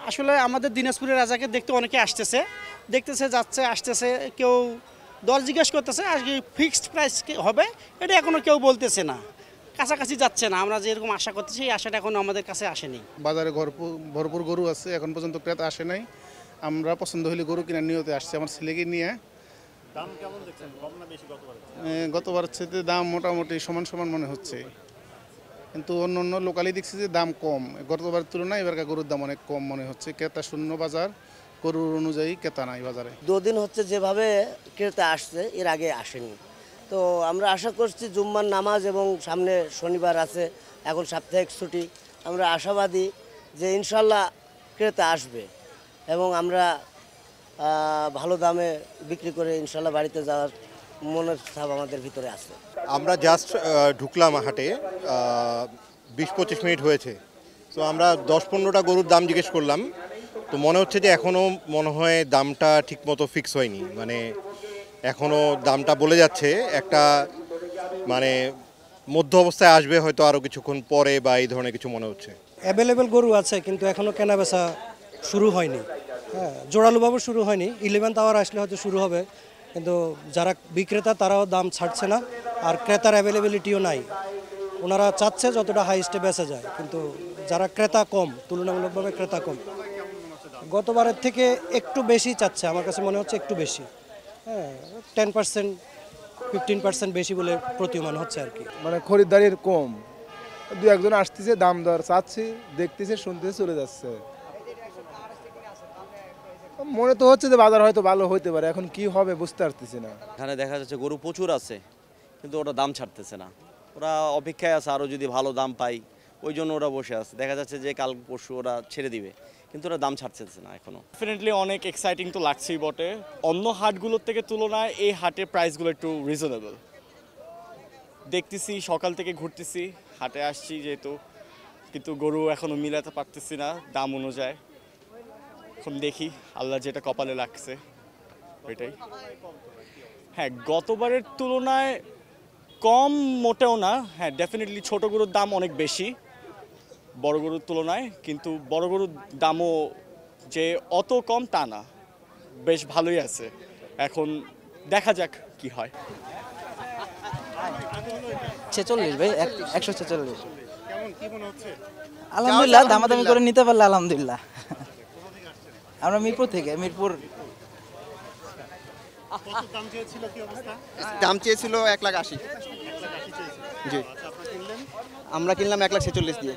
আসলে আমাদের দিনাজপুরের রাজাকে দেখতে অনেকে দেখতেছে যাচ্ছে আসতেছে, কেউ দর জিজ্ঞেস করতেছে, আর কি ফিক্সড প্রাইস হবে এটা এখনো কেউ বলতেছে না, কাছাকাছি যাচ্ছে না। আমরা যেরকম আশা করতেছি এই আশাটা এখনো আমাদের কাছে আসেনি। বাজারে ভরপুর গরু আছে, এখন পর্যন্ত ক্রেতা আসে নাই। আমরা পছন্দ হলে গরু কেনার নিয়তে আসছি আমার ছেলেকে নিয়ে। দাম কেমন দেখছেন, কম না বেশি গতবার? গতবার চেয়ে দাম মোটামুটি সমান সমান মনে হচ্ছে, কিন্তু অন্য অন্য লোকালি দেখছি যে দাম কম। গতবার তুলনায় এবারকার গরুর দাম অনেক কম মনে হচ্ছে। ক্রেতা শূন্য বাজার, গরুর অনুযায়ী ক্রেতা নাই বাজারে। দুদিন হচ্ছে যেভাবে ক্রেতা আসছে এর আগে আসেনি। তো আমরা আশা করছি জুম্মার নামাজ এবং সামনে শনিবার আছে, এখন সাপ্তাহিক ছুটি, আমরা আশাবাদী যে ইনশাল্লাহ ক্রেতা আসবে এবং আমরা ভালো দামে বিক্রি করে ইনশাল্লাহ বাড়িতে যাওয়ার মনের ছাপ আমাদের ভিতরে আছে। আমরা জাস্ট ঢুকলাম হাটে, 20-25 মিনিট হয়েছে। তো আমরা 10-15টা গরুর দাম জিজ্ঞেস করলাম, তো মনে হচ্ছে যে এখনও মনে হয় দামটা ঠিকমতো ফিক্স হয়নি। মানে এখনও দামটা বলে যাচ্ছে একটা, মানে মধ্য অবস্থায় আসবে হয়তো আরও কিছুক্ষণ পরে বা এই ধরনের কিছু মনে হচ্ছে। অ্যাভেলেবেল গরু আছে কিন্তু এখনও কেনাবেচা শুরু হয়নি। হ্যাঁ, জোরালোভাবে শুরু হয়নি। 11th আওয়ার আসলে হয়তো শুরু হবে, কিন্তু যারা বিক্রেতা তারাও দাম ছাড়ছে না, আর ক্রেতার অ্যাভেলেবিলিটিও নাই। ওনারা চাচ্ছে যতটা হাইস্টে বেচা যায়, কিন্তু যারা ক্রেতা কম, তুলনামূলকভাবে ক্রেতা কম। গতবারের থেকে একটু বেশি চাচ্ছে, আমার কাছে মনে হচ্ছে একটু বেশি। হ্যাঁ, 10% 15% বেশি বলে প্রতীয়মান হচ্ছে আর কি। মানে খরিদ্দারির কম, দু একজন আসতেছে, দাম দর চাচ্ছি, দেখতেছে, শুনতেছে, চলে যাচ্ছে। মনে তো হচ্ছে যে বাজার হয়তো ভালো হইতে পারে, এখন কি হবে বুঝতে পারতেছি না। এখানে দেখা যাচ্ছে গরু প্রচুর আছে, কিন্তু ওরা দাম ছাড়তেছে না। ওরা অপেক্ষায় আছে আরও যদি ভালো দাম পাই, ওই জন্য ওরা বসে আছে। দেখা যাচ্ছে যে কাল পরশু ওরা ছেড়ে দিবে, কিন্তু ওরা দাম ছাড়তেছে না এখনো। ডেফিনেটলি অনেক এক্সাইটিং তো লাগছেই বটে। অন্য হাটগুলোর থেকে তুলনায় এই হাটের প্রাইসগুলো একটু রিজনেবল দেখতেছি। সকাল থেকে ঘুরতেছি, হাটে আসছি যেহেতু, কিন্তু গরু এখনও মিলাতে পারতেছি না দাম অনুযায়ী। এখন দেখি আল্লাহ যেটা কপালে লাগছে ওইটাই। হ্যাঁ, গতবারের তুলনায় কম মোটেও না। হ্যাঁ, ডেফিনেটলি ছোট গরুর দাম অনেক বেশি বড় গরুর তুলনায়, কিন্তু বড় গরুর দামও যে অত কম তা না, বেশ ভালোই আছে। এখন দেখা যাক কি হয়। 46 ভাই, 146। আলহামদুলিল্লাহ, দামাদামি করে নিতে পারলে আলহামদুলিল্লাহ। আমরা মিরপুর থেকে। দাম চেয়েছিল 1,80,000। জি, আমরা কিনলাম 1,46,000 দিয়ে।